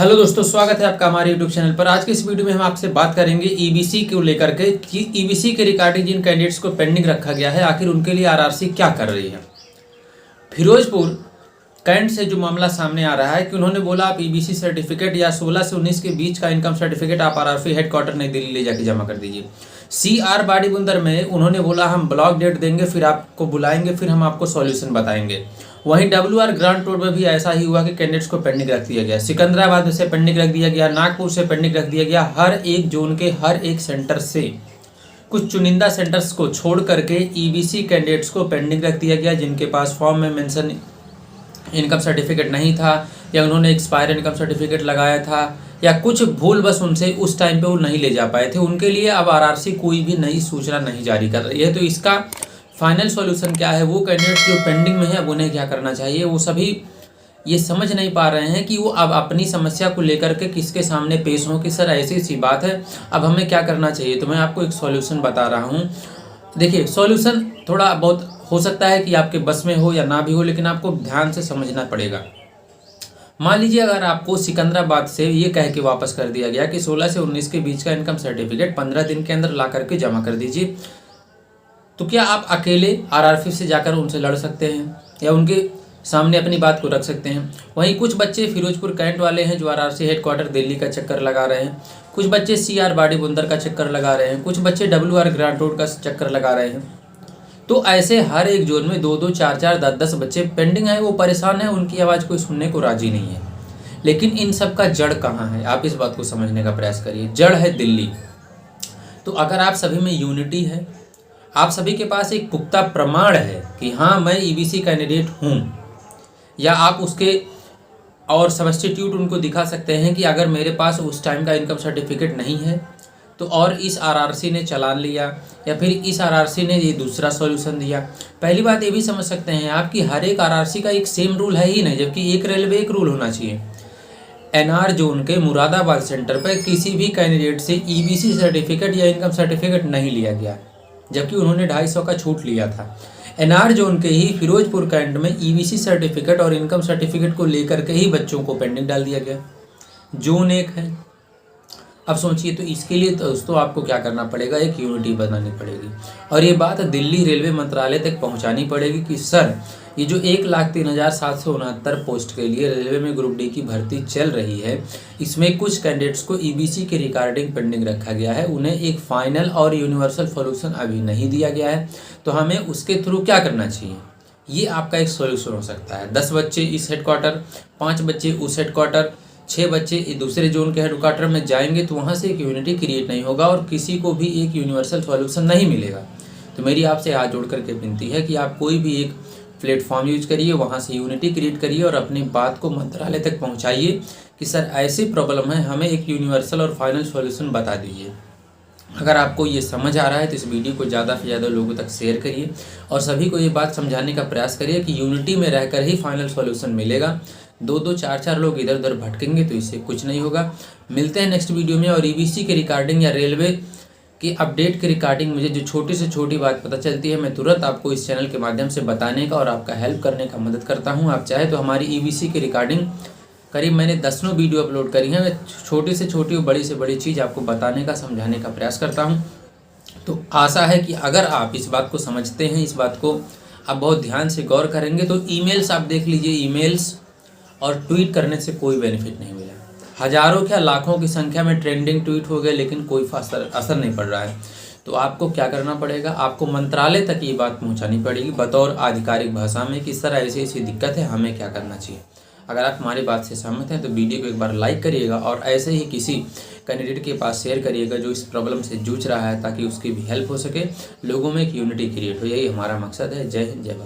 Hello दोस्तों, स्वागत है आपका हमारे यूट्यूब चैनल पर। आज के इस वीडियो में हम आपसे बात करेंगे ईबीसी को लेकर के कि ईबीसी के रिगार्डिंग जिन कैंडिडेट्स को पेंडिंग रखा गया है, आखिर उनके लिए आरआरसी क्या कर रही है। फिरोजपुर कैंट से जो मामला सामने आ रहा है कि उन्होंने बोला आप ईबीसी सर्टिफिकेट या 16 से 19 के बीच का इनकम सर्टिफिकेट आप आरआरसी हेडक्वार्टर नई दिल्ली ले जाके जमा कर दीजिए। सीआर बाड़ीबुंदर में उन्होंने बोला हम ब्लॉक डेट देंगे, फिर आपको बुलाएंगे, फिर हम आपको सॉल्यूशन बताएंगे। वहीं WR ग्रांट रोड में भी ऐसा ही हुआ कि कैंडिडेट्स को पेंडिंग रख दिया गया। सिकंदराबाद से पेंडिंग रख दिया गया, नागपुर से पेंडिंग रख दिया गया। हर एक जोन के हर एक सेंटर से कुछ चुनिंदा सेंटर्स को छोड़ करके ईबीसी कैंडिडेट्स को पेंडिंग रख दिया गया, जिनके पास फॉर्म में मेंशन इनकम सर्टिफिकेट नहीं था या उन्होंने एक्सपायर इनकम सर्टिफिकेट लगाया था या कुछ भूल बस उनसे उस टाइम पे वो नहीं ले जा पाए थे। उनके लिए अब आरआरसी कोई भी नई सूचना नहीं जारी कर रही है। तो इसका फाइनल सॉल्यूशन क्या है, वो कैंडिडेट्स जो पेंडिंग में है अब उन्हें क्या करना चाहिए, वो सभी ये समझ नहीं पा रहे हैं कि वो अब अपनी समस्या को लेकर के किसके सामने पेश हों कि सर ऐसी सी बात है, अब हमें क्या करना चाहिए। तो मैं आपको एक सॉल्यूशन बता रहा हूँ। देखिए, सॉल्यूशन थोड़ा बहुत हो सकता है कि आपके बस में हो या ना भी हो, लेकिन आपको ध्यान से समझना पड़ेगा। मान लीजिए अगर आपको सिकंदराबाद से ये कह के वापस कर दिया गया कि 16 से 19 के बीच का इनकम सर्टिफिकेट 15 दिन के अंदर ला करके जमा कर दीजिए, तो क्या आप अकेले आरआरसी से जाकर उनसे लड़ सकते हैं या उनके सामने अपनी बात को रख सकते हैं। वहीं कुछ बच्चे फिरोजपुर कैंट वाले हैं जो आरआरसी हेडक्वार्टर दिल्ली का चक्कर लगा रहे हैं, कुछ बच्चे सीआर बाड़ीबुंदर का चक्कर लगा रहे हैं, कुछ बच्चे WR ग्रांट रोड का चक्कर लगा रहे हैं। तो ऐसे हर एक जोन में 2-2, 4-4, 10-10 बच्चे पेंडिंग हैं, वो परेशान हैं, उनकी आवाज़ कोई सुनने को राजी नहीं है। लेकिन इन सब का जड़ कहाँ है, आप इस बात को समझने का प्रयास करिए। जड़ है दिल्ली। तो अगर आप सभी में यूनिटी है, आप सभी के पास एक पुख्ता प्रमाण है कि हाँ मैं ईबीसी कैंडिडेट हूँ, या आप उसके और सब्स्टिट्यूट उनको दिखा सकते हैं कि अगर मेरे पास उस टाइम का इनकम सर्टिफिकेट नहीं है तो और इस आरआरसी ने चालान लिया या फिर इस आरआरसी ने ये दूसरा सॉल्यूशन दिया। पहली बात ये भी समझ सकते हैं आप कि हर एक आरआरसी का एक सेम रूल है ही नहीं, जबकि एक रेलवे एक रूल होना चाहिए। एनआर जोन के मुरादाबाद सेंटर पर किसी भी कैंडिडेट से ईबीसी सर्टिफिकेट या इनकम सर्टिफिकेट नहीं लिया गया, जबकि उन्होंने 250 का छूट लिया था। एनआर जोन के ही फिरोजपुर कैंट में ईबीसी सर्टिफिकेट और इनकम सर्टिफिकेट को लेकर के ही बच्चों को पेंडिंग डाल दिया गया। जोन एक है। अब सोचिए, तो इसके लिए दोस्तों आपको क्या करना पड़ेगा, एक यूनिटी बनानी पड़ेगी और ये बात दिल्ली रेलवे मंत्रालय तक पहुंचानी पड़ेगी कि सर ये जो 1,03,769 पोस्ट के लिए रेलवे में ग्रुप डी की भर्ती चल रही है, इसमें कुछ कैंडिडेट्स को ईबीसी के रिगार्डिंग पेंडिंग रखा गया है, उन्हें एक फाइनल और यूनिवर्सल सॉल्यूशन अभी नहीं दिया गया है, तो हमें उसके थ्रू क्या करना चाहिए। ये आपका एक सॉल्यूशन हो सकता है। 10 बच्चे इस हेडक्वार्टर, 5 बच्चे उस हेडक्वार्टर, 6 बच्चे दूसरे जोन के हेडक्वार्टर में जाएंगे, तो वहाँ से एक यूनिटी क्रिएट नहीं होगा और किसी को भी एक यूनिवर्सल सॉल्यूशन नहीं मिलेगा। तो मेरी आपसे हाथ जोड़ करके विनती है कि आप कोई भी एक प्लेटफॉर्म यूज करिए, वहाँ से यूनिटी क्रिएट करिए और अपनी बात को मंत्रालय तक पहुँचाइए कि सर ऐसी प्रॉब्लम है, हमें एक यूनिवर्सल और फाइनल सॉल्यूशन बता दीजिए। अगर आपको ये समझ आ रहा है तो इस वीडियो को ज़्यादा से ज़्यादा लोगों तक शेयर करिए और सभी को ये बात समझाने का प्रयास करिए कि यूनिटी में रहकर ही फाइनल सॉल्यूशन मिलेगा। 2-2, 4-4 लोग इधर उधर भटकेंगे तो इससे कुछ नहीं होगा। मिलते हैं नेक्स्ट वीडियो में। और ईबीसी के रिगार्डिंग या रेलवे की अपडेट के रिगार्डिंग मुझे जो छोटी से छोटी बात पता चलती है, मैं तुरंत आपको इस चैनल के माध्यम से बताने का और आपका हेल्प करने का मदद करता हूँ। आप चाहे तो हमारी ईबीसी के रिगार्डिंग करीब मैंने 10 वीडियो अपलोड करी हैं। मैं छोटी से छोटी और बड़ी से बड़ी चीज़ आपको बताने का, समझाने का प्रयास करता हूँ। तो आशा है कि अगर आप इस बात को समझते हैं, इस बात को आप बहुत ध्यान से गौर करेंगे, तो ईमेल्स आप देख लीजिए, ईमेल्स और ट्वीट करने से कोई बेनिफिट नहीं मिला। हज़ारों क्या लाखों की संख्या में ट्रेंडिंग ट्वीट हो गए, लेकिन कोई असर नहीं पड़ रहा है। तो आपको क्या करना पड़ेगा, आपको मंत्रालय तक ये बात पहुँचानी पड़ेगी बतौर आधिकारिक भाषा में कि सर ऐसी ऐसी दिक्कत है, हमें क्या करना चाहिए। अगर आप हमारी बात से सहमत हैं तो वीडियो को एक बार लाइक करिएगा और ऐसे ही किसी कैंडिडेट के पास शेयर करिएगा जो इस प्रॉब्लम से जूझ रहा है, ताकि उसकी भी हेल्प हो सके, लोगों में एक यूनिटी क्रिएट हो। यही हमारा मकसद है। जय हिंद, जय भारत।